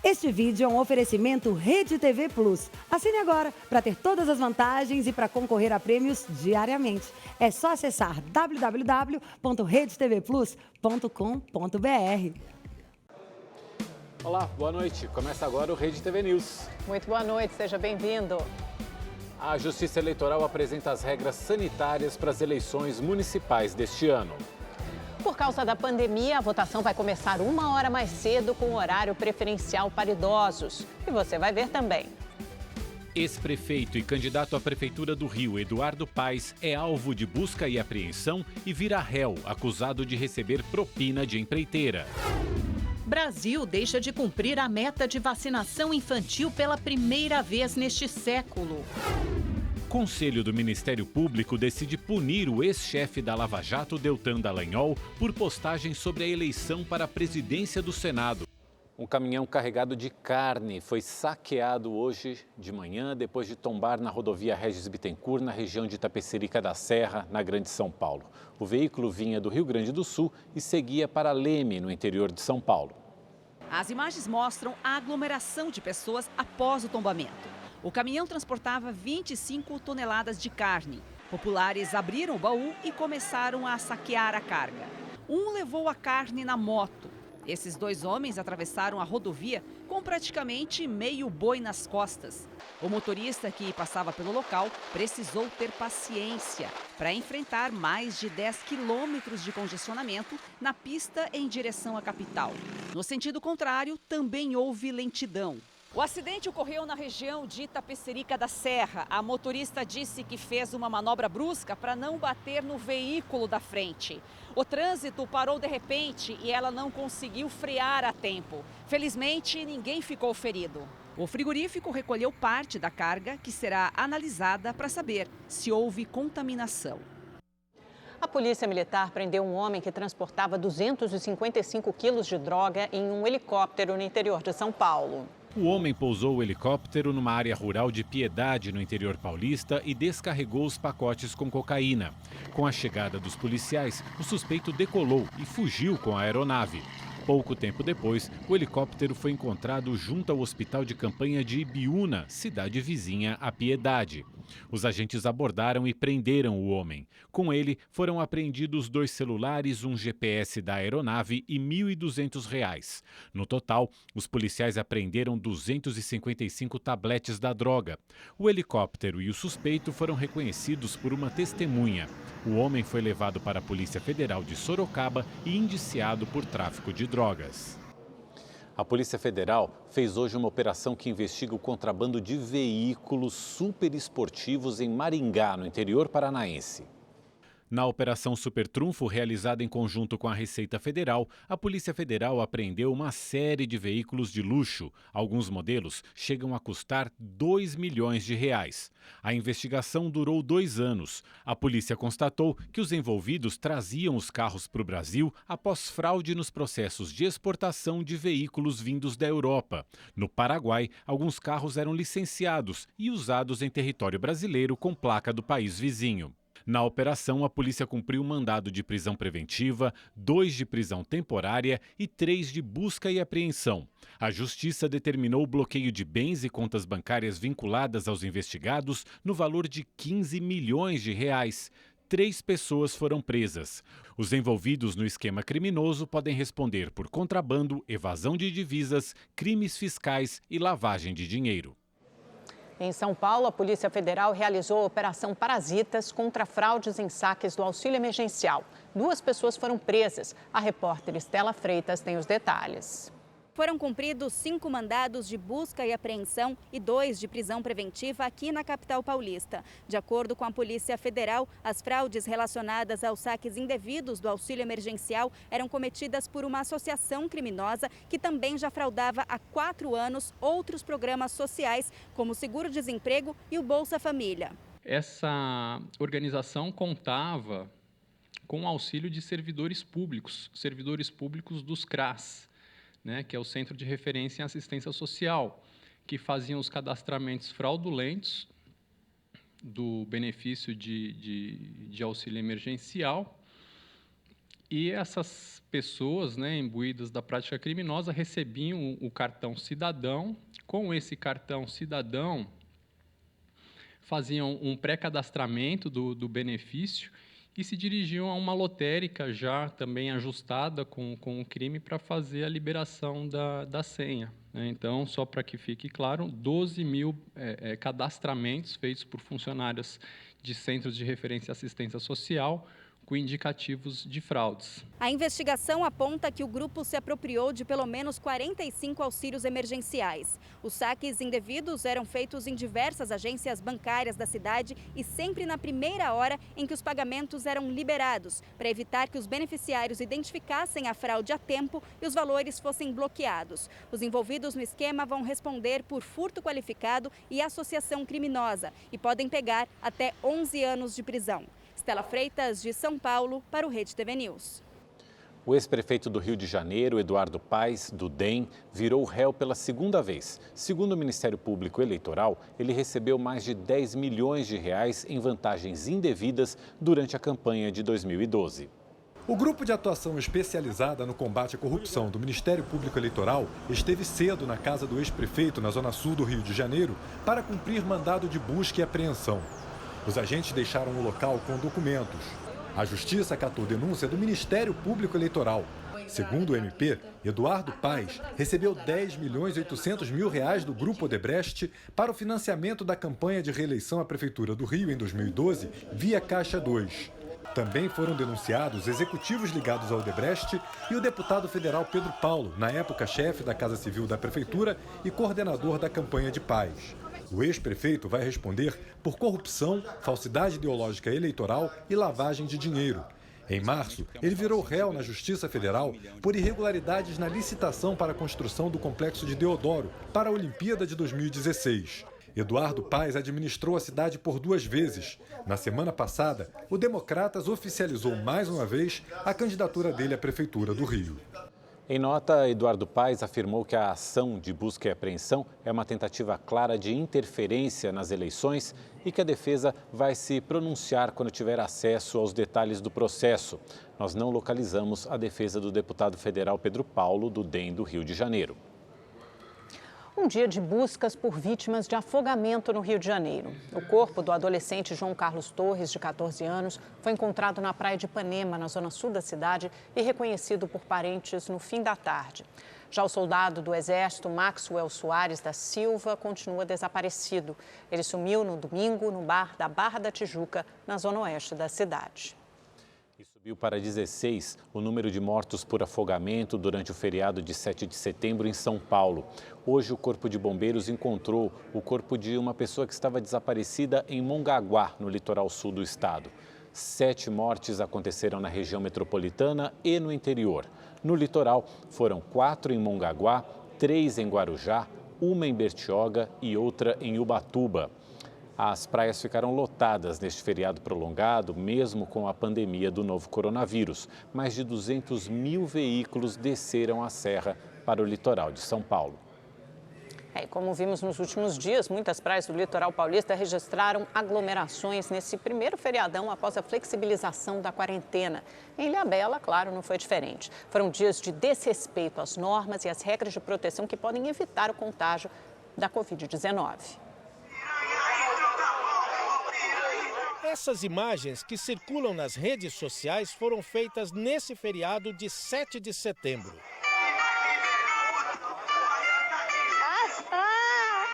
Este vídeo é um oferecimento Rede TV Plus. Assine agora para ter todas as vantagens e para concorrer a prêmios diariamente. É só acessar www.redetvplus.com.br. Olá, boa noite. Começa agora o Rede TV News. Muito boa noite, seja bem-vindo. A Justiça Eleitoral apresenta as regras sanitárias para as eleições municipais deste ano. Por causa da pandemia, a votação vai começar 1 hora mais cedo com horário preferencial para idosos. E você vai ver também. Ex-prefeito e candidato à Prefeitura do Rio, Eduardo Paes, é alvo de busca e apreensão e vira réu, acusado de receber propina de empreiteira. Brasil deixa de cumprir a meta de vacinação infantil pela primeira vez neste século. Conselho do Ministério Público decide punir o ex-chefe da Lava Jato, Deltan Dallagnol, por postagem sobre a eleição para a presidência do Senado. Um caminhão carregado de carne foi saqueado hoje de manhã, depois de tombar na rodovia Regis Bittencourt, na região de Itapecerica da Serra, na Grande São Paulo. O veículo vinha do Rio Grande do Sul e seguia para Leme, no interior de São Paulo. As imagens mostram a aglomeração de pessoas após o tombamento. O caminhão transportava 25 toneladas de carne. Populares abriram o baú e começaram a saquear a carga. Um levou a carne na moto. Esses dois homens atravessaram a rodovia com praticamente meio boi nas costas. O motorista que passava pelo local precisou ter paciência para enfrentar mais de 10 quilômetros de congestionamento na pista em direção à capital. No sentido contrário, também houve lentidão. O acidente ocorreu na região de Itapecerica da Serra. A motorista disse que fez uma manobra brusca para não bater no veículo da frente. O trânsito parou de repente e ela não conseguiu frear a tempo. Felizmente, ninguém ficou ferido. O frigorífico recolheu parte da carga, que será analisada para saber se houve contaminação. A Polícia Militar prendeu um homem que transportava 255 quilos de droga em um helicóptero no interior de São Paulo. O homem pousou o helicóptero numa área rural de Piedade, no interior paulista, e descarregou os pacotes com cocaína. Com a chegada dos policiais, o suspeito decolou e fugiu com a aeronave. Pouco tempo depois, o helicóptero foi encontrado junto ao hospital de campanha de Ibiúna, cidade vizinha a Piedade. Os agentes abordaram e prenderam o homem. Com ele, foram apreendidos 2 celulares, um GPS da aeronave e R$ 1.200. No total, os policiais apreenderam 255 tabletes da droga. O helicóptero e o suspeito foram reconhecidos por uma testemunha. O homem foi levado para a Polícia Federal de Sorocaba e indiciado por tráfico de drogas. A Polícia Federal fez hoje uma operação que investiga o contrabando de veículos superesportivos em Maringá, no interior paranaense. Na Operação Super Trunfo, realizada em conjunto com a Receita Federal, a Polícia Federal apreendeu uma série de veículos de luxo. Alguns modelos chegam a custar R$ 2 milhões. A investigação durou 2 anos. A polícia constatou que os envolvidos traziam os carros para o Brasil após fraude nos processos de exportação de veículos vindos da Europa. No Paraguai, alguns carros eram licenciados e usados em território brasileiro com placa do país vizinho. Na operação, a polícia cumpriu mandado de prisão preventiva, 2 de prisão temporária e 3 de busca e apreensão. A Justiça determinou o bloqueio de bens e contas bancárias vinculadas aos investigados no valor de R$ 15 milhões. 3 pessoas foram presas. Os envolvidos no esquema criminoso podem responder por contrabando, evasão de divisas, crimes fiscais e lavagem de dinheiro. Em São Paulo, a Polícia Federal realizou a Operação Parasitas contra fraudes em saques do auxílio emergencial. 2 pessoas foram presas. A repórter Estela Freitas tem os detalhes. Foram cumpridos 5 mandados de busca e apreensão e 2 de prisão preventiva aqui na capital paulista. De acordo com a Polícia Federal, as fraudes relacionadas aos saques indevidos do auxílio emergencial eram cometidas por uma associação criminosa que também já fraudava há 4 anos outros programas sociais, como o Seguro-Desemprego e o Bolsa Família. Essa organização contava com o auxílio de servidores públicos dos CRAS, que é o Centro de Referência em Assistência Social, que faziam os cadastramentos fraudulentos do benefício de auxílio emergencial E essas pessoas, né, imbuídas da prática criminosa, recebiam o cartão cidadão. Com esse cartão cidadão, faziam um pré-cadastramento do benefício e se dirigiam a uma lotérica já também ajustada com o crime para fazer a liberação da senha. Então, só para que fique claro, 12 mil cadastramentos feitos por funcionários de centros de referência e assistência social, com indicativos de fraudes. A investigação aponta que o grupo se apropriou de pelo menos 45 auxílios emergenciais. Os saques indevidos eram feitos em diversas agências bancárias da cidade e sempre na primeira hora em que os pagamentos eram liberados, para evitar que os beneficiários identificassem a fraude a tempo e os valores fossem bloqueados. Os envolvidos no esquema vão responder por furto qualificado e associação criminosa e podem pegar até 11 anos de prisão. Estela Freitas, de São Paulo, para o Rede TV News. O ex-prefeito do Rio de Janeiro, Eduardo Paes, do DEM, virou réu pela segunda vez. Segundo o Ministério Público Eleitoral, ele recebeu mais de 10 milhões de reais em vantagens indevidas durante a campanha de 2012. O grupo de atuação especializada no combate à corrupção do Ministério Público Eleitoral esteve cedo na casa do ex-prefeito na zona sul do Rio de Janeiro para cumprir mandado de busca e apreensão. Os agentes deixaram o local com documentos. A Justiça acatou denúncia do Ministério Público Eleitoral. Segundo o MP, Eduardo Paes recebeu 10 milhões e 800 mil reais do Grupo Odebrecht para o financiamento da campanha de reeleição à Prefeitura do Rio em 2012 via Caixa 2. Também foram denunciados executivos ligados ao Odebrecht e o deputado federal Pedro Paulo, na época chefe da Casa Civil da Prefeitura e coordenador da campanha de Paes. O ex-prefeito vai responder por corrupção, falsidade ideológica eleitoral e lavagem de dinheiro. Em março, ele virou réu na Justiça Federal por irregularidades na licitação para a construção do complexo de Deodoro para a Olimpíada de 2016. Eduardo Paes administrou a cidade por 2 vezes. Na semana passada, o Democratas oficializou mais uma vez a candidatura dele à Prefeitura do Rio. Em nota, Eduardo Paes afirmou que a ação de busca e apreensão é uma tentativa clara de interferência nas eleições e que a defesa vai se pronunciar quando tiver acesso aos detalhes do processo. Nós não localizamos a defesa do deputado federal Pedro Paulo, do DEM do Rio de Janeiro. Um dia de buscas por vítimas de afogamento no Rio de Janeiro. O corpo do adolescente João Carlos Torres, de 14 anos, foi encontrado na praia de Ipanema, na zona sul da cidade, e reconhecido por parentes no fim da tarde. Já o soldado do Exército, Maxwell Soares da Silva, continua desaparecido. Ele sumiu no domingo no bar da Barra da Tijuca, na zona oeste da cidade. E subiu para 16 o número de mortos por afogamento durante o feriado de 7 de setembro em São Paulo. Hoje, o Corpo de Bombeiros encontrou o corpo de uma pessoa que estava desaparecida em Mongaguá, no litoral sul do estado. 7 mortes aconteceram na região metropolitana e no interior. No litoral, foram 4 em Mongaguá, 3 em Guarujá, 1 em Bertioga e outra em Ubatuba. As praias ficaram lotadas neste feriado prolongado, mesmo com a pandemia do novo coronavírus. Mais de 200 mil veículos desceram a serra para o litoral de São Paulo. Como vimos nos últimos dias, muitas praias do litoral paulista registraram aglomerações nesse primeiro feriadão após a flexibilização da quarentena. Em Ilhabela, claro, não foi diferente. Foram dias de desrespeito às normas e às regras de proteção que podem evitar o contágio da Covid-19. Essas imagens que circulam nas redes sociais foram feitas nesse feriado de 7 de setembro.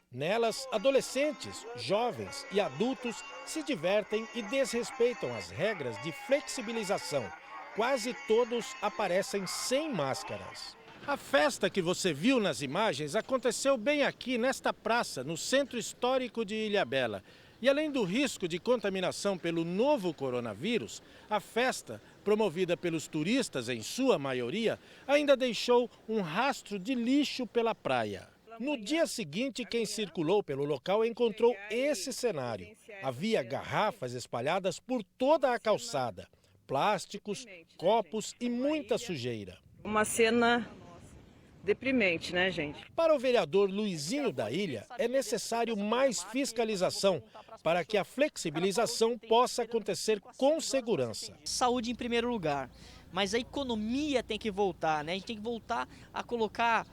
Nelas, adolescentes, jovens e adultos se divertem e desrespeitam as regras de flexibilização. Quase todos aparecem sem máscaras. A festa que você viu nas imagens aconteceu bem aqui nesta praça, no centro histórico de Ilhabela. E além do risco de contaminação pelo novo coronavírus, a festa, promovida pelos turistas em sua maioria, ainda deixou um rastro de lixo pela praia. No dia seguinte, quem circulou pelo local encontrou esse cenário. Havia garrafas espalhadas por toda a calçada, plásticos, copos e muita sujeira. Uma cena deprimente, né, gente? Para o vereador Luizinho da Ilha, é necessário mais fiscalização para que a flexibilização possa acontecer com segurança. Saúde em primeiro lugar. mas a economia tem que voltar, né? A gente tem que voltar a colocar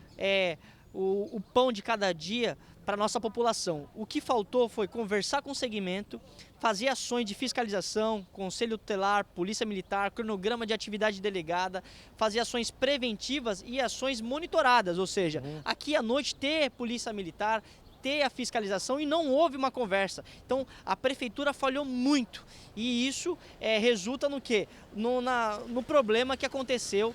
o pão de cada dia para a nossa população. O que faltou foi conversar com o segmento, fazer ações de fiscalização, conselho tutelar, polícia militar, cronograma de atividade delegada, fazer ações preventivas e ações monitoradas, ou seja, aqui à noite ter polícia militar, ter a fiscalização, e não houve uma conversa. Então a prefeitura falhou muito e isso resulta no quê? No problema que aconteceu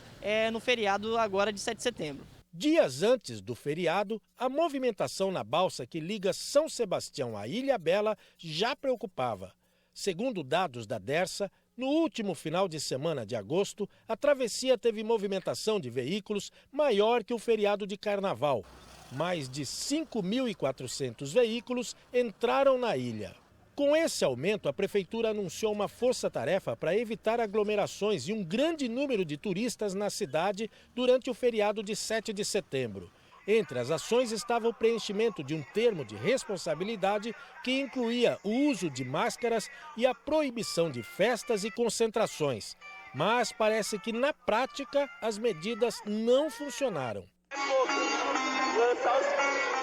no feriado agora de 7 de setembro. Dias antes do feriado, a movimentação na balsa que liga São Sebastião à Ilhabela já preocupava. Segundo dados da Dersa, no último final de semana de agosto, a travessia teve movimentação de veículos maior que o feriado de carnaval. Mais de 5.400 veículos entraram na ilha. Com esse aumento, a prefeitura anunciou uma força-tarefa para evitar aglomerações e um grande número de turistas na cidade durante o feriado de 7 de setembro. Entre as ações estava o preenchimento de um termo de responsabilidade que incluía o uso de máscaras e a proibição de festas e concentrações. Mas parece que, na prática, as medidas não funcionaram.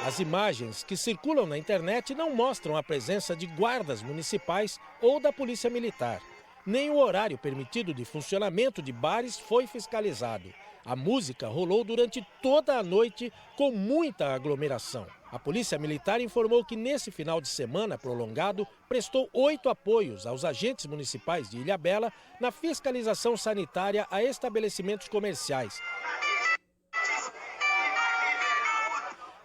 As imagens que circulam na internet não mostram a presença de guardas municipais ou da polícia militar. Nem o horário permitido de funcionamento de bares foi fiscalizado. A música rolou durante toda a noite com muita aglomeração. A polícia militar informou que nesse final de semana prolongado prestou 8 apoios aos agentes municipais de Ilhabela na fiscalização sanitária a estabelecimentos comerciais.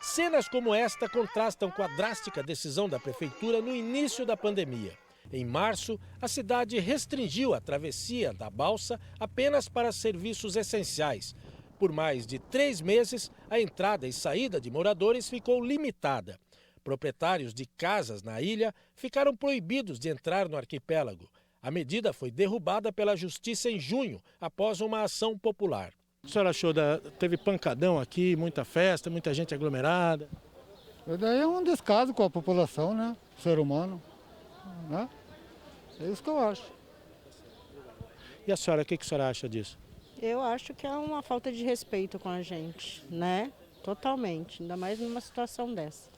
Cenas como esta contrastam com a drástica decisão da prefeitura no início da pandemia. Em março, a cidade restringiu a travessia da balsa apenas para serviços essenciais. Por mais de 3 meses, a entrada e saída de moradores ficou limitada. Proprietários de casas na ilha ficaram proibidos de entrar no arquipélago. A medida foi derrubada pela Justiça em junho, após uma ação popular. O que a senhora achou? Teve pancadão aqui, muita festa, muita gente aglomerada? Daí é um descaso com a população, né? O ser humano, né? É isso que eu acho. E a senhora, o que a senhora acha disso? Eu acho que é uma falta de respeito com a gente, né? Totalmente, ainda mais numa situação dessa.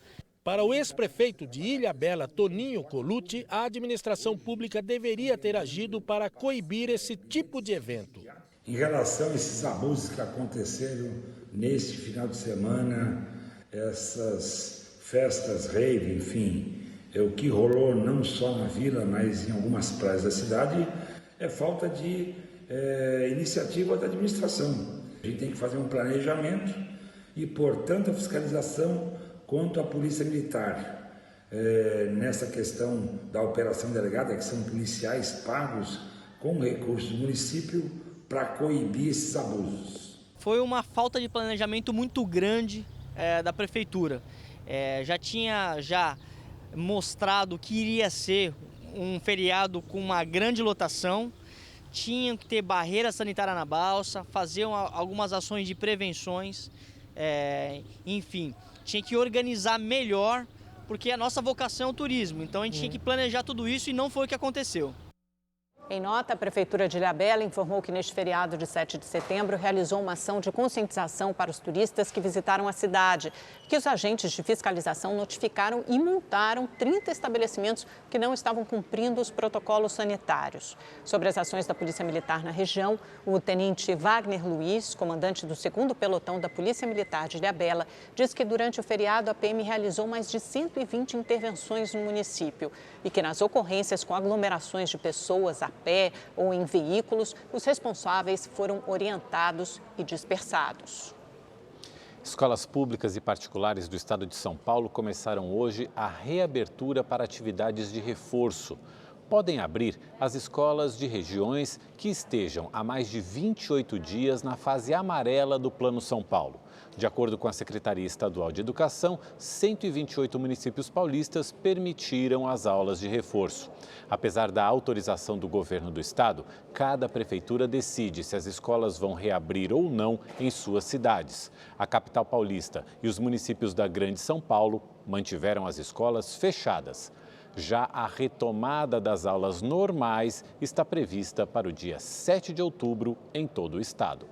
Para o ex-prefeito de Ilhabela, Toninho Colucci, a administração pública deveria ter agido para coibir esse tipo de evento. Em relação a esses abusos que aconteceram neste final de semana, essas festas rave, enfim, o que rolou não só na vila, mas em algumas praias da cidade, é falta de iniciativa da administração. A gente tem que fazer um planejamento e, portanto, a fiscalização quanto à polícia militar. Nessa questão da operação delegada, que são policiais pagos com recursos do município, para coibir esses abusos. Foi uma falta de planejamento muito grande da prefeitura. Já tinha mostrado que iria ser um feriado com uma grande lotação, tinha que ter barreira sanitária na balsa, fazer algumas ações de prevenções, enfim, tinha que organizar melhor, porque a nossa vocação é o turismo, então a gente tinha que planejar tudo isso e não foi o que aconteceu. Em nota, a Prefeitura de Ilhabela informou que neste feriado de 7 de setembro realizou uma ação de conscientização para os turistas que visitaram a cidade, que os agentes de fiscalização notificaram e multaram 30 estabelecimentos que não estavam cumprindo os protocolos sanitários. Sobre as ações da Polícia Militar na região, o tenente Wagner Luiz, comandante do 2º Pelotão da Polícia Militar de Ilhabela, diz que durante o feriado a PM realizou mais de 120 intervenções no município e que nas ocorrências com aglomerações de pessoas a pé ou em veículos, os responsáveis foram orientados e dispersados. Escolas públicas e particulares do estado de São Paulo começaram hoje a reabertura para atividades de reforço. Podem abrir as escolas de regiões que estejam há mais de 28 dias na fase amarela do Plano São Paulo. De acordo com a Secretaria Estadual de Educação, 128 municípios paulistas permitiram as aulas de reforço. Apesar da autorização do governo do estado, cada prefeitura decide se as escolas vão reabrir ou não em suas cidades. A capital paulista e os municípios da Grande São Paulo mantiveram as escolas fechadas. Já a retomada das aulas normais está prevista para o dia 7 de outubro em todo o estado.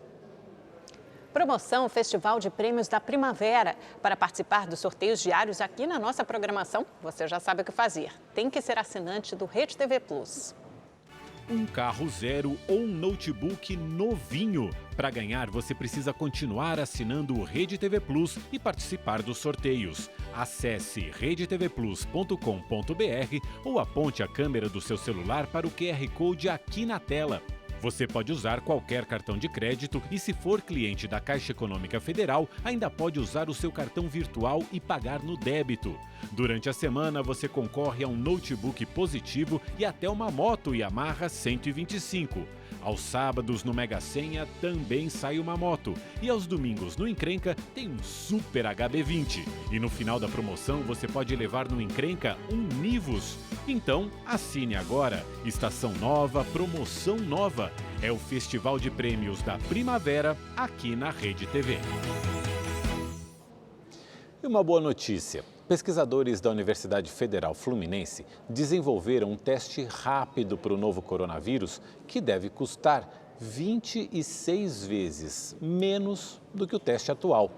Promoção Festival de Prêmios da Primavera. Para participar dos sorteios diários aqui na nossa programação, você já sabe o que fazer. Tem que ser assinante do Rede TV Plus. Um carro zero ou um notebook novinho. Para ganhar, você precisa continuar assinando o Rede TV Plus e participar dos sorteios. Acesse redetvplus.com.br ou aponte a câmera do seu celular para o QR Code aqui na tela. Você pode usar qualquer cartão de crédito e, se for cliente da Caixa Econômica Federal, ainda pode usar o seu cartão virtual e pagar no débito. Durante a semana, você concorre a um notebook positivo e até uma moto Yamaha 125. Aos sábados, no Mega Sena, também sai uma moto. E aos domingos, no Encrenca, tem um Super HB20. E no final da promoção, você pode levar no Encrenca um Nivus. Então, assine agora. Estação nova, promoção nova. É o Festival de Prêmios da Primavera, aqui na Rede TV. E uma boa notícia. Pesquisadores da Universidade Federal Fluminense desenvolveram um teste rápido para o novo coronavírus que deve custar 26 vezes menos do que o teste atual.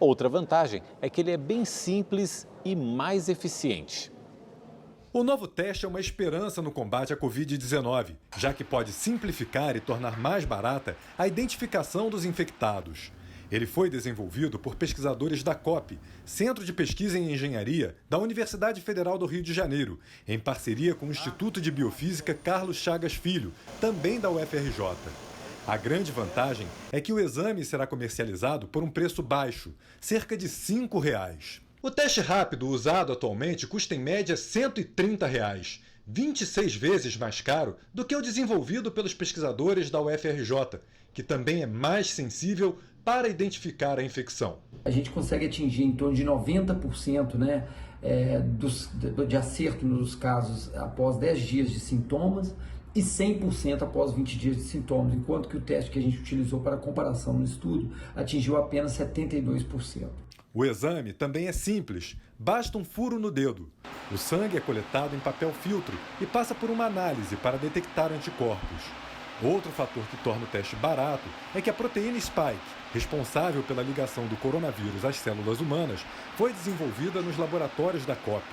Outra vantagem é que ele é bem simples e mais eficiente. O novo teste é uma esperança no combate à Covid-19, já que pode simplificar e tornar mais barata a identificação dos infectados. Ele foi desenvolvido por pesquisadores da COP, Centro de Pesquisa em Engenharia da Universidade Federal do Rio de Janeiro, em parceria com o Instituto de Biofísica Carlos Chagas Filho, também da UFRJ. A grande vantagem é que o exame será comercializado por um preço baixo, cerca de R$ 5. O teste rápido usado atualmente custa em média R$ 130, 26 vezes mais caro do que o desenvolvido pelos pesquisadores da UFRJ, que também é mais sensível para identificar a infecção. A gente consegue atingir em torno de 90% de acerto nos casos após 10 dias de sintomas e 100% após 20 dias de sintomas, enquanto que o teste que a gente utilizou para comparação no estudo atingiu apenas 72%. O exame também é simples, basta um furo no dedo. O sangue é coletado em papel filtro e passa por uma análise para detectar anticorpos. Outro fator que torna o teste barato é que a proteína Spike, responsável pela ligação do coronavírus às células humanas, foi desenvolvida nos laboratórios da COP.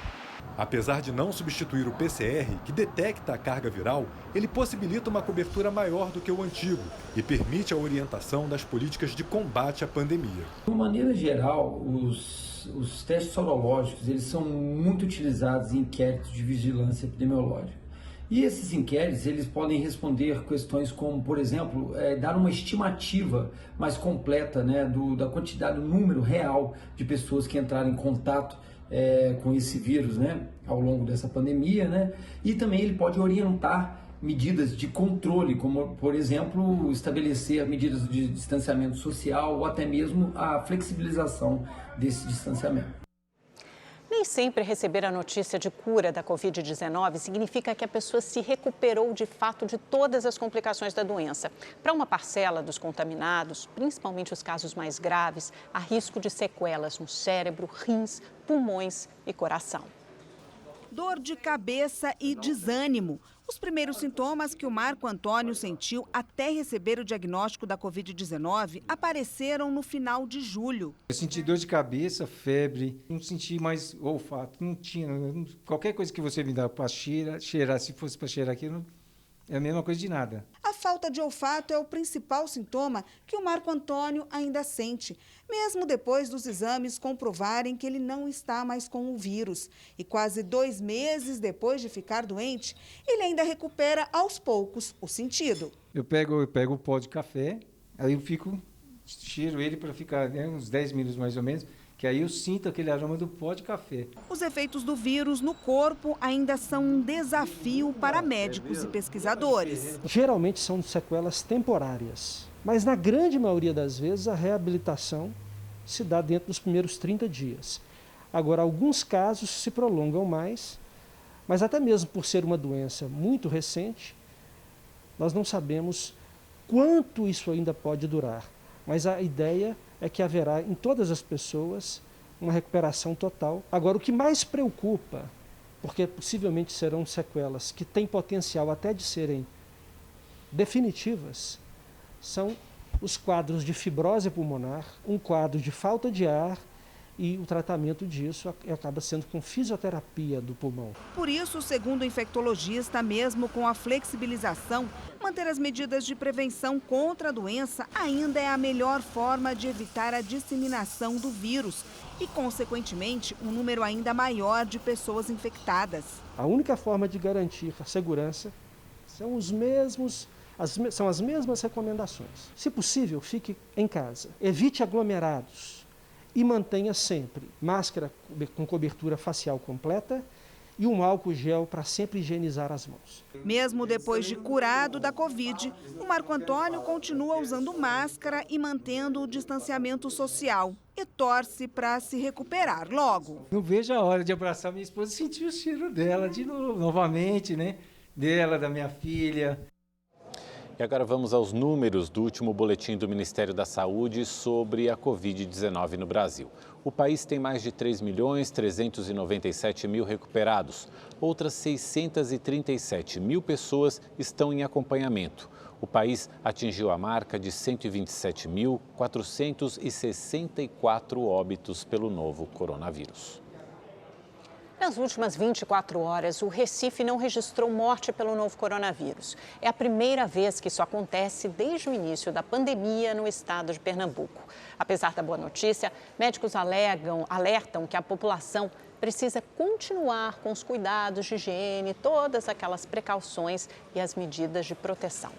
Apesar de não substituir o PCR, que detecta a carga viral, ele possibilita uma cobertura maior do que o antigo e permite a orientação das políticas de combate à pandemia. De uma maneira geral, os testes sorológicos eles são muito utilizados em inquéritos de vigilância epidemiológica. E esses inquéritos eles podem responder questões como, por exemplo, dar uma estimativa mais completa, da quantidade, do número real de pessoas que entraram em contato com esse vírus, ao longo dessa pandemia, e também ele pode orientar medidas de controle, como, por exemplo, estabelecer medidas de distanciamento social ou até mesmo a flexibilização desse distanciamento. Nem sempre receber a notícia de cura da Covid-19 significa que a pessoa se recuperou de fato de todas as complicações da doença. Para uma parcela dos contaminados, principalmente os casos mais graves, há risco de sequelas no cérebro, rins, pulmões e coração. Dor de cabeça e desânimo. Os primeiros sintomas que o Marco Antônio sentiu até receber o diagnóstico da Covid-19 apareceram no final de julho. Eu senti dor de cabeça, febre, não senti mais olfato, não tinha. Qualquer coisa que você me dá para cheirar, se fosse para cheirar aquilo, é a mesma coisa de nada. A falta de olfato é o principal sintoma que o Marco Antônio ainda sente, mesmo depois dos exames comprovarem que ele não está mais com o vírus. E quase 2 meses depois de ficar doente, ele ainda recupera aos poucos o sentido. Eu pego o pó de café, aí eu cheiro ele para ficar uns 10 minutos mais ou menos, que aí eu sinto aquele aroma do pó de café. Os efeitos do vírus no corpo ainda são um desafio para médicos e pesquisadores. Geralmente são sequelas temporárias, mas na grande maioria das vezes a reabilitação se dá dentro dos primeiros 30 dias. Agora, alguns casos se prolongam mais, mas até mesmo por ser uma doença muito recente, nós não sabemos quanto isso ainda pode durar. Mas a ideia é que haverá em todas as pessoas uma recuperação total. Agora, o que mais preocupa porque possivelmente serão sequelas que têm potencial até de serem definitivas, são os quadros de fibrose pulmonar, um quadro de falta de ar, e o tratamento disso acaba sendo com fisioterapia do pulmão. Por isso, segundo o infectologista, mesmo com a flexibilização, manter as medidas de prevenção contra a doença ainda é a melhor forma de evitar a disseminação do vírus e, consequentemente, um número ainda maior de pessoas infectadas. A única forma de garantir a segurança são são as mesmas recomendações. Se possível, fique em casa, evite aglomerados e mantenha sempre máscara com cobertura facial completa e um álcool gel para sempre higienizar as mãos. Mesmo depois de curado da Covid, o Marco Antônio continua usando máscara e mantendo o distanciamento social e torce para se recuperar logo. Não vejo a hora de abraçar minha esposa e sentir o cheiro dela de novo, novamente, né? Dela, da minha filha. E agora vamos aos números do último boletim do Ministério da Saúde sobre a Covid-19 no Brasil. O país tem mais de 3.397.000 recuperados. Outras 637.000 pessoas estão em acompanhamento. O país atingiu a marca de 127.464 óbitos pelo novo coronavírus. Nas últimas 24 horas, o Recife não registrou morte pelo novo coronavírus. É a primeira vez que isso acontece desde o início da pandemia no estado de Pernambuco. Apesar da boa notícia, médicos alertam que a população precisa continuar com os cuidados de higiene, todas aquelas precauções e as medidas de proteção.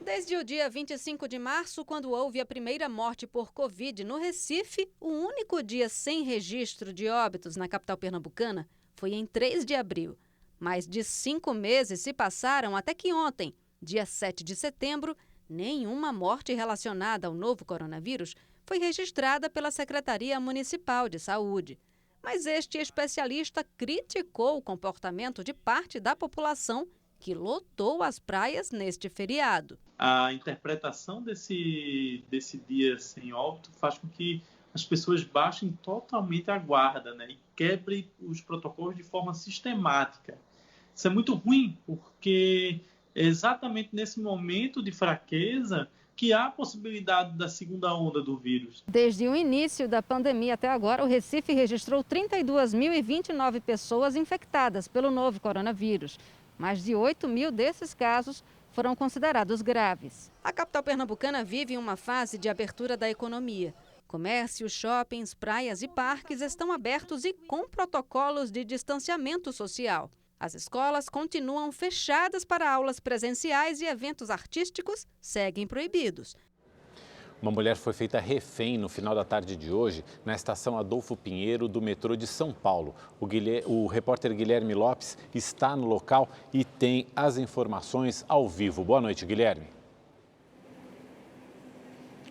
Desde o dia 25 de março, quando houve a primeira morte por Covid no Recife, o único dia sem registro de óbitos na capital pernambucana foi em 3 de abril. Mais de 5 meses se passaram até que ontem, dia 7 de setembro, nenhuma morte relacionada ao novo coronavírus foi registrada pela Secretaria Municipal de Saúde. Mas este especialista criticou o comportamento de parte da população que lotou as praias neste feriado. A interpretação desse dia sem óbito faz com que as pessoas baixem totalmente a guarda, né, e quebrem os protocolos de forma sistemática. Isso é muito ruim, porque é exatamente nesse momento de fraqueza que há a possibilidade da segunda onda do vírus. Desde o início da pandemia até agora, o Recife registrou 32.029 pessoas infectadas pelo novo coronavírus. Mais de 8.000 desses casos foram considerados graves. A capital pernambucana vive uma fase de abertura da economia. Comércios, shoppings, praias e parques estão abertos e com protocolos de distanciamento social. As escolas continuam fechadas para aulas presenciais e eventos artísticos seguem proibidos. Uma mulher foi feita refém no final da tarde de hoje na estação Adolfo Pinheiro do metrô de São Paulo. O repórter Guilherme Lopes está no local e tem as informações ao vivo. Boa noite, Guilherme.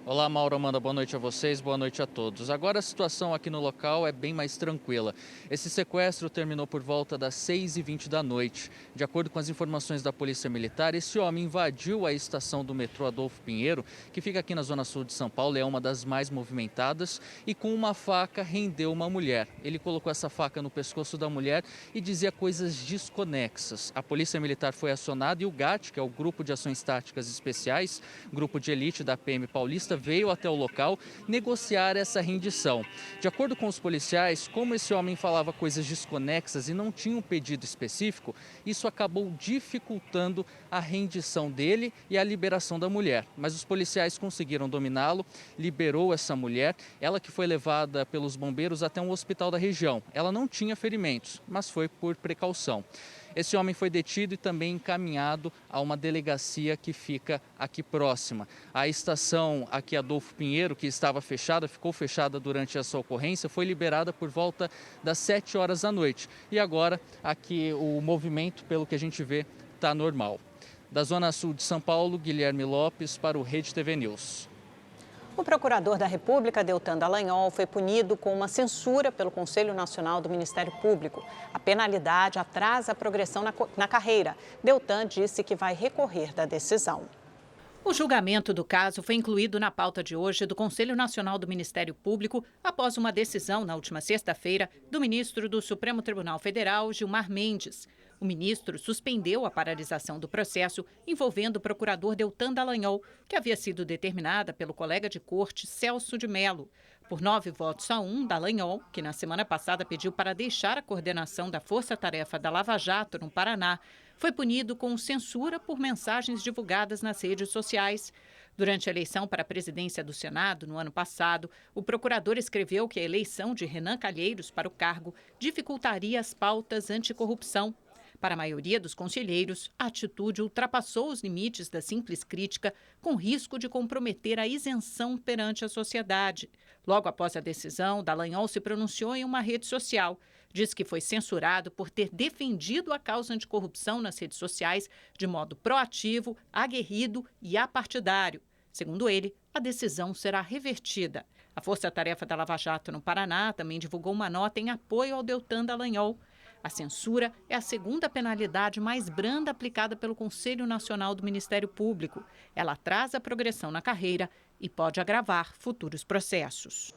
Olá, Mauro, Amanda, boa noite a vocês, boa noite a todos. Agora a situação aqui no local é bem mais tranquila. Esse sequestro terminou por volta das 6h20 da noite. De acordo com as informações da Polícia Militar, esse homem invadiu a estação do metrô Adolfo Pinheiro, que fica aqui na zona sul de São Paulo, é uma das mais movimentadas, e com uma faca rendeu uma mulher. Ele colocou essa faca no pescoço da mulher e dizia coisas desconexas. A Polícia Militar foi acionada e o GAT, que é o Grupo de Ações Táticas Especiais, grupo de elite da PM Paulista, veio até o local negociar essa rendição. De acordo com os policiais, como esse homem falava coisas desconexas e não tinha um pedido específico, isso acabou dificultando a rendição dele e a liberação da mulher. Mas os policiais conseguiram dominá-lo, liberou essa mulher, ela que foi levada pelos bombeiros até um hospital da região. Ela não tinha ferimentos, mas foi por precaução. Esse homem foi detido e também encaminhado a uma delegacia que fica aqui próxima. A estação aqui Adolfo Pinheiro, que estava fechada, ficou fechada durante essa ocorrência, foi liberada por volta das 7 horas da noite. E agora aqui o movimento, pelo que a gente vê, está normal. Da Zona Sul de São Paulo, Guilherme Lopes para o Rede TV News. O procurador da República, Deltan Dallagnol, foi punido com uma censura pelo Conselho Nacional do Ministério Público. A penalidade atrasa a progressão na carreira. Deltan disse que vai recorrer da decisão. O julgamento do caso foi incluído na pauta de hoje do Conselho Nacional do Ministério Público após uma decisão na última sexta-feira do ministro do Supremo Tribunal Federal, Gilmar Mendes. O ministro suspendeu a paralisação do processo envolvendo o procurador Deltan Dallagnol, que havia sido determinada pelo colega de corte Celso de Mello. Por 9 votos a 1, Dallagnol, que na semana passada pediu para deixar a coordenação da Força-Tarefa da Lava Jato no Paraná, foi punido com censura por mensagens divulgadas nas redes sociais. Durante a eleição para a presidência do Senado, no ano passado, o procurador escreveu que a eleição de Renan Calheiros para o cargo dificultaria as pautas anticorrupção. Para a maioria dos conselheiros, a atitude ultrapassou os limites da simples crítica, com risco de comprometer a isenção perante a sociedade. Logo após a decisão, Dallagnol se pronunciou em uma rede social. Diz que foi censurado por ter defendido a causa anticorrupção nas redes sociais de modo proativo, aguerrido e apartidário. Segundo ele, a decisão será revertida. A Força-Tarefa da Lava Jato no Paraná também divulgou uma nota em apoio ao Deltan Dallagnol. A censura é a segunda penalidade mais branda aplicada pelo Conselho Nacional do Ministério Público. Ela atrasa a progressão na carreira e pode agravar futuros processos.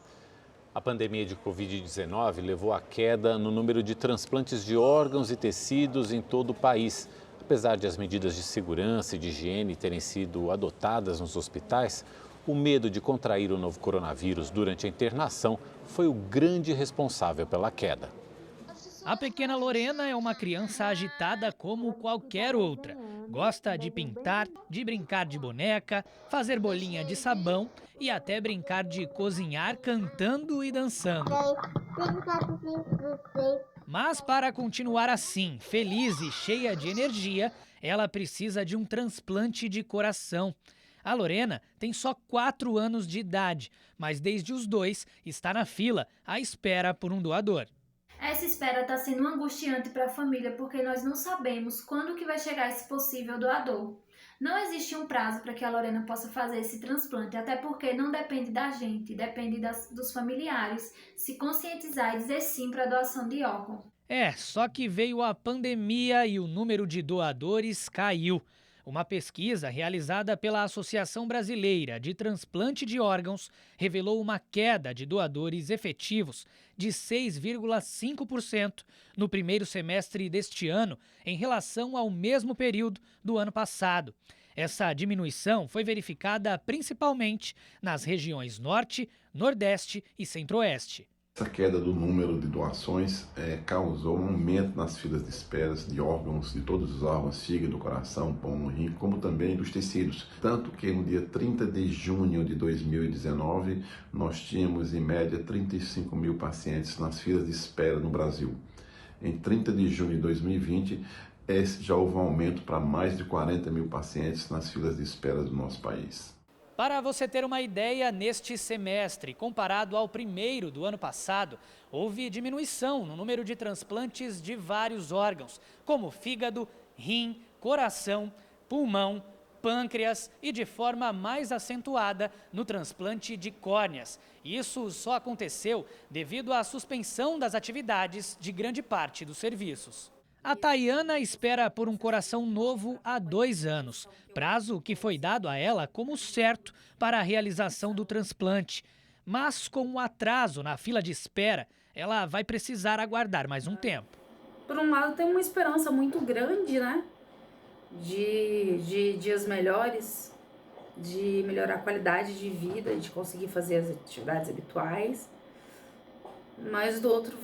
A pandemia de Covid-19 levou à queda no número de transplantes de órgãos e tecidos em todo o país. Apesar de as medidas de segurança e de higiene terem sido adotadas nos hospitais, o medo de contrair o novo coronavírus durante a internação foi o grande responsável pela queda. A pequena Lorena é uma criança agitada como qualquer outra. Gosta de pintar, de brincar de boneca, fazer bolinha de sabão e até brincar de cozinhar cantando e dançando. Mas para continuar assim, feliz e cheia de energia, ela precisa de um transplante de coração. A Lorena tem só 4 anos de idade, mas desde os 2 está na fila, à espera por um doador. Essa espera está sendo angustiante para a família porque nós não sabemos quando que vai chegar esse possível doador. Não existe um prazo para que a Lorena possa fazer esse transplante, até porque não depende da gente, depende dos familiares se conscientizar e dizer sim para a doação de órgão. Só que veio a pandemia e o número de doadores caiu. Uma pesquisa realizada pela Associação Brasileira de Transplante de Órgãos revelou uma queda de doadores efetivos de 6,5% no primeiro semestre deste ano em relação ao mesmo período do ano passado. Essa diminuição foi verificada principalmente nas regiões Norte, Nordeste e Centro-Oeste. Essa queda do número de doações causou um aumento nas filas de espera de órgãos, de todos os órgãos, fígado, coração, pulmão, rim, como também dos tecidos. Tanto que no dia 30 de junho de 2019, nós tínhamos em média 35 mil pacientes nas filas de espera no Brasil. Em 30 de junho de 2020, já houve um aumento para mais de 40 mil pacientes nas filas de espera do nosso país. Para você ter uma ideia, neste semestre, comparado ao primeiro do ano passado, houve diminuição no número de transplantes de vários órgãos, como fígado, rim, coração, pulmão, pâncreas e, de forma mais acentuada, no transplante de córneas. Isso só aconteceu devido à suspensão das atividades de grande parte dos serviços. A Tayana espera por um coração novo há 2 anos, prazo que foi dado a ela como certo para a realização do transplante. Mas com um atraso na fila de espera, ela vai precisar aguardar mais um tempo. Por um lado, tem uma esperança muito grande, né? De dias melhores, de melhorar a qualidade de vida, de conseguir fazer as atividades habituais. Mas do outro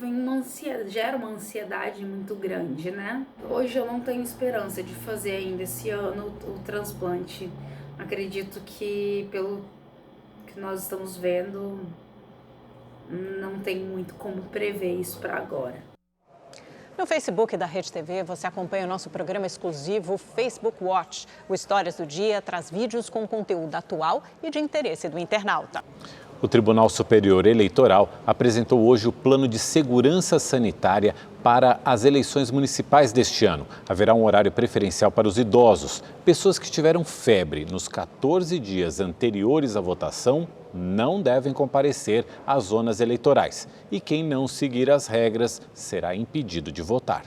gera uma ansiedade muito grande, né? Hoje eu não tenho esperança de fazer ainda esse ano o transplante. Acredito que, pelo que nós estamos vendo, não tem muito como prever isso para agora. No Facebook da Rede TV, você acompanha o nosso programa exclusivo Facebook Watch. O Histórias do Dia traz vídeos com conteúdo atual e de interesse do internauta. O Tribunal Superior Eleitoral apresentou hoje o plano de segurança sanitária para as eleições municipais deste ano. Haverá um horário preferencial para os idosos. Pessoas que tiveram febre nos 14 dias anteriores à votação não devem comparecer às zonas eleitorais. E quem não seguir as regras será impedido de votar.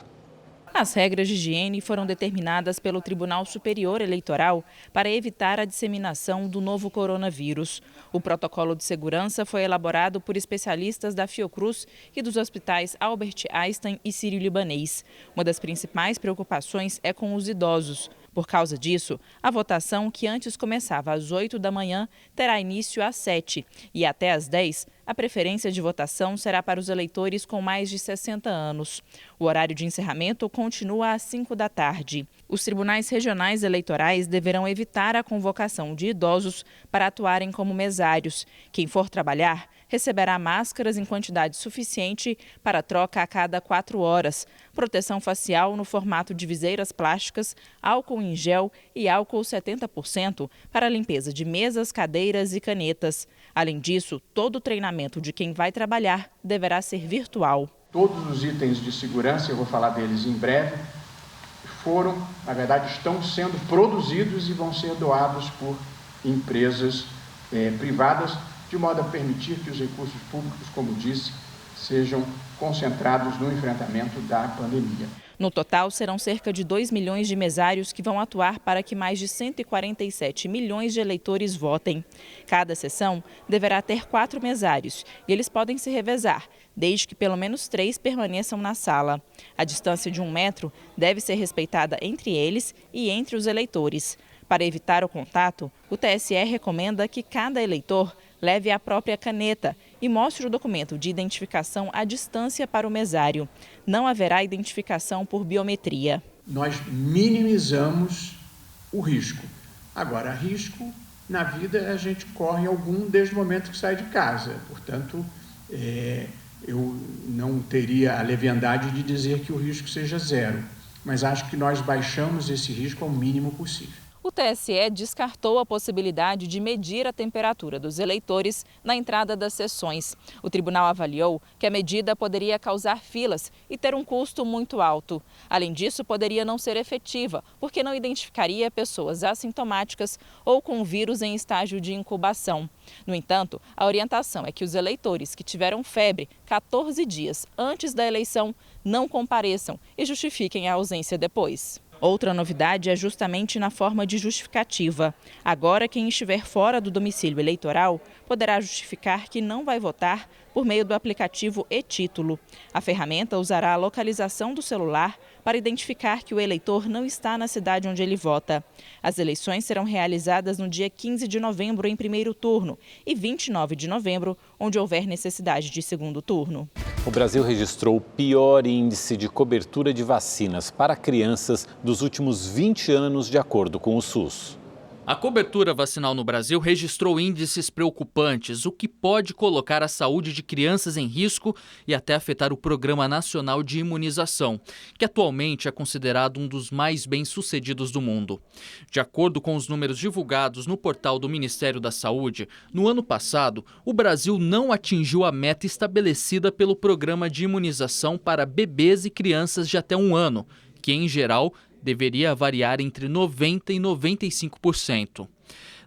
As regras de higiene foram determinadas pelo Tribunal Superior Eleitoral para evitar a disseminação do novo coronavírus. O protocolo de segurança foi elaborado por especialistas da Fiocruz e dos hospitais Albert Einstein e Sírio-Libanês. Uma das principais preocupações é com os idosos. Por causa disso, a votação, que antes começava às 8 da manhã, terá início às 7 e até às 10, a preferência de votação será para os eleitores com mais de 60 anos. O horário de encerramento continua às 5 da tarde. Os tribunais regionais eleitorais deverão evitar a convocação de idosos para atuarem como mesários. Quem for trabalhar receberá máscaras em quantidade suficiente para troca a cada 4 horas, proteção facial no formato de viseiras plásticas, álcool em gel e álcool 70% para a limpeza de mesas, cadeiras e canetas. Além disso, todo o treinamento de quem vai trabalhar deverá ser virtual. Todos os itens de segurança, eu vou falar deles em breve, na verdade, estão sendo produzidos e vão ser doados por empresas privadas, de modo a permitir que os recursos públicos, como disse, sejam concentrados no enfrentamento da pandemia. No total, serão cerca de 2 milhões de mesários que vão atuar para que mais de 147 milhões de eleitores votem. Cada sessão deverá ter 4 mesários e eles podem se revezar, desde que pelo menos 3 permaneçam na sala. A distância de 1 metro deve ser respeitada entre eles e entre os eleitores. Para evitar o contato, o TSE recomenda que cada eleitor leve a própria caneta e mostre o documento de identificação à distância para o mesário. Não haverá identificação por biometria. Nós minimizamos o risco. Agora, risco na vida a gente corre algum desde o momento que sai de casa. Portanto, eu não teria a leviandade de dizer que o risco seja 0, mas acho que nós baixamos esse risco ao mínimo possível. O TSE descartou a possibilidade de medir a temperatura dos eleitores na entrada das sessões. O tribunal avaliou que a medida poderia causar filas e ter um custo muito alto. Além disso, poderia não ser efetiva, porque não identificaria pessoas assintomáticas ou com vírus em estágio de incubação. No entanto, a orientação é que os eleitores que tiveram febre 14 dias antes da eleição não compareçam e justifiquem a ausência depois. Outra novidade é justamente na forma de justificativa. Agora, quem estiver fora do domicílio eleitoral poderá justificar que não vai votar por meio do aplicativo e-Título. A ferramenta usará a localização do celular para identificar que o eleitor não está na cidade onde ele vota. As eleições serão realizadas no dia 15 de novembro em primeiro turno e 29 de novembro, onde houver necessidade de segundo turno. O Brasil registrou o pior índice de cobertura de vacinas para crianças dos últimos 20 anos, de acordo com o SUS. A cobertura vacinal no Brasil registrou índices preocupantes, o que pode colocar a saúde de crianças em risco e até afetar o Programa Nacional de Imunização, que atualmente é considerado um dos mais bem-sucedidos do mundo. De acordo com os números divulgados no portal do Ministério da Saúde, no ano passado, o Brasil não atingiu a meta estabelecida pelo Programa de Imunização para bebês e crianças de até 1 ano, que, em geral, deveria variar entre 90% e 95%.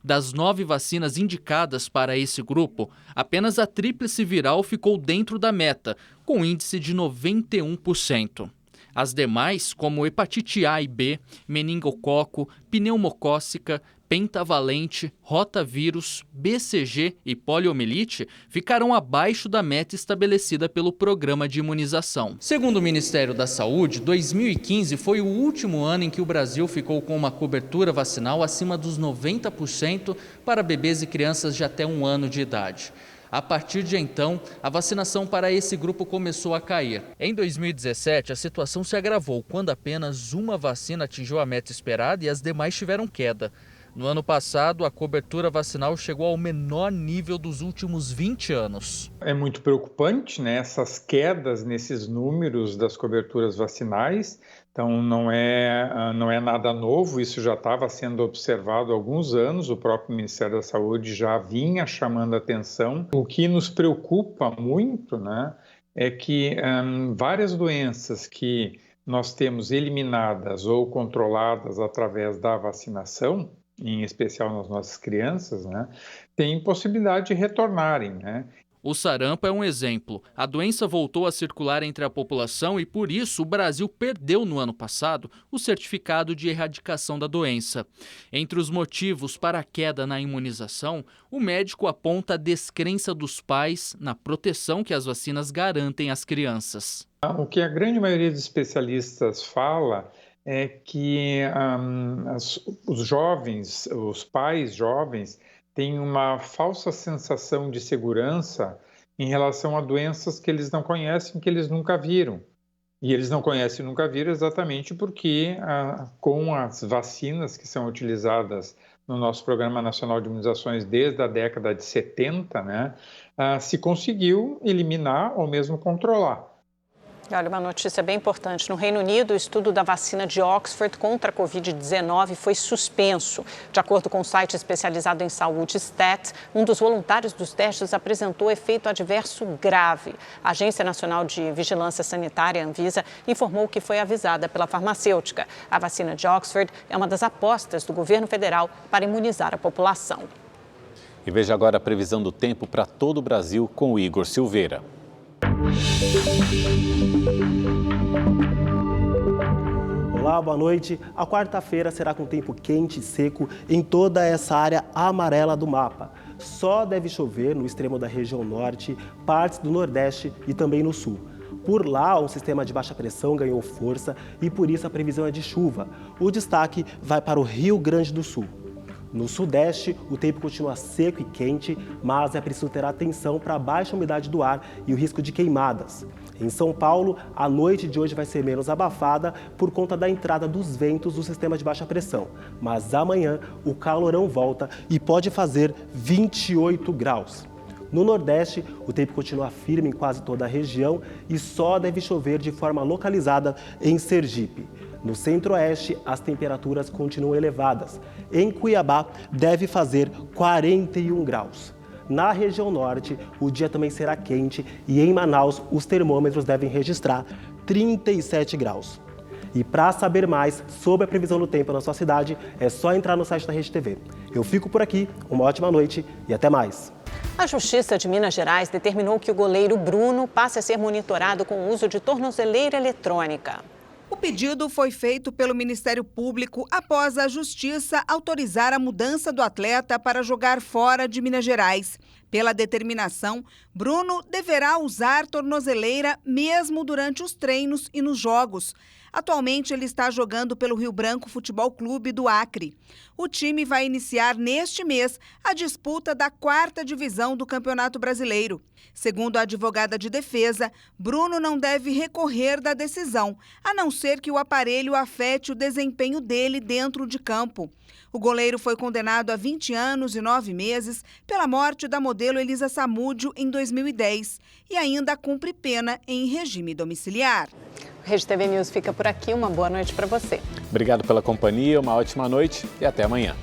Das 9 vacinas indicadas para esse grupo, apenas a tríplice viral ficou dentro da meta, com índice de 91%. As demais, como hepatite A e B, meningococo, pneumocócica, pentavalente, rotavírus, BCG e poliomielite, ficaram abaixo da meta estabelecida pelo Programa de Imunização. Segundo o Ministério da Saúde, 2015 foi o último ano em que o Brasil ficou com uma cobertura vacinal acima dos 90% para bebês e crianças de até 1 ano de idade. A partir de então, a vacinação para esse grupo começou a cair. Em 2017, a situação se agravou quando apenas uma vacina atingiu a meta esperada e as demais tiveram queda. No ano passado, a cobertura vacinal chegou ao menor nível dos últimos 20 anos. É muito preocupante, né, essas quedas nesses números das coberturas vacinais. Então, não é nada novo, isso já estava sendo observado há alguns anos, o próprio Ministério da Saúde já vinha chamando a atenção. O que nos preocupa muito, né, é que várias doenças que nós temos eliminadas ou controladas através da vacinação, em especial nas nossas crianças, né, têm possibilidade de retornarem, né? O sarampo é um exemplo. A doença voltou a circular entre a população e, por isso, o Brasil perdeu no ano passado o certificado de erradicação da doença. Entre os motivos para a queda na imunização, o médico aponta a descrença dos pais na proteção que as vacinas garantem às crianças. O que a grande maioria dos especialistas fala é que os jovens, os pais jovens, têm uma falsa sensação de segurança em relação a doenças que eles não conhecem, que eles nunca viram. E eles não conhecem e nunca viram exatamente porque, com as vacinas que são utilizadas no nosso Programa Nacional de Imunizações desde a década de 70, né, se conseguiu eliminar ou mesmo controlar. Olha, uma notícia bem importante. No Reino Unido, o estudo da vacina de Oxford contra a Covid-19 foi suspenso. De acordo com o site especializado em saúde Stat, um dos voluntários dos testes apresentou efeito adverso grave. A Agência Nacional de Vigilância Sanitária, Anvisa, informou que foi avisada pela farmacêutica. A vacina de Oxford é uma das apostas do governo federal para imunizar a população. E veja agora a previsão do tempo para todo o Brasil com o Igor Silveira. Olá, boa noite. A quarta-feira será com tempo quente e seco em toda essa área amarela do mapa. Só deve chover no extremo da região norte, partes do nordeste e também no sul. Por lá, um sistema de baixa pressão ganhou força e por isso a previsão é de chuva. O destaque vai para o Rio Grande do Sul. No sudeste, o tempo continua seco e quente, mas é preciso ter atenção para a baixa umidade do ar e o risco de queimadas. Em São Paulo, a noite de hoje vai ser menos abafada por conta da entrada dos ventos do sistema de baixa pressão. Mas amanhã, o calorão volta e pode fazer 28 graus. No Nordeste, o tempo continua firme em quase toda a região e só deve chover de forma localizada em Sergipe. No Centro-Oeste, as temperaturas continuam elevadas. Em Cuiabá, deve fazer 41 graus. Na região norte, o dia também será quente e em Manaus, os termômetros devem registrar 37 graus. E para saber mais sobre a previsão do tempo na sua cidade, é só entrar no site da Rede TV. Eu fico por aqui, uma ótima noite e até mais. A Justiça de Minas Gerais determinou que o goleiro Bruno passe a ser monitorado com o uso de tornozeleira eletrônica. O pedido foi feito pelo Ministério Público após a Justiça autorizar a mudança do atleta para jogar fora de Minas Gerais. Pela determinação, Bruno deverá usar tornozeleira mesmo durante os treinos e nos jogos. Atualmente, ele está jogando pelo Rio Branco Futebol Clube do Acre. O time vai iniciar neste mês a disputa da 4ª divisão do Campeonato Brasileiro. Segundo a advogada de defesa, Bruno não deve recorrer da decisão, a não ser que o aparelho afete o desempenho dele dentro de campo. O goleiro foi condenado a 20 anos e 9 meses pela morte da modelo Elisa Samúdio em 2010 e ainda cumpre pena em regime domiciliar. O Rede TV News fica por aqui. Uma boa noite para você. Obrigado pela companhia, uma ótima noite e até amanhã.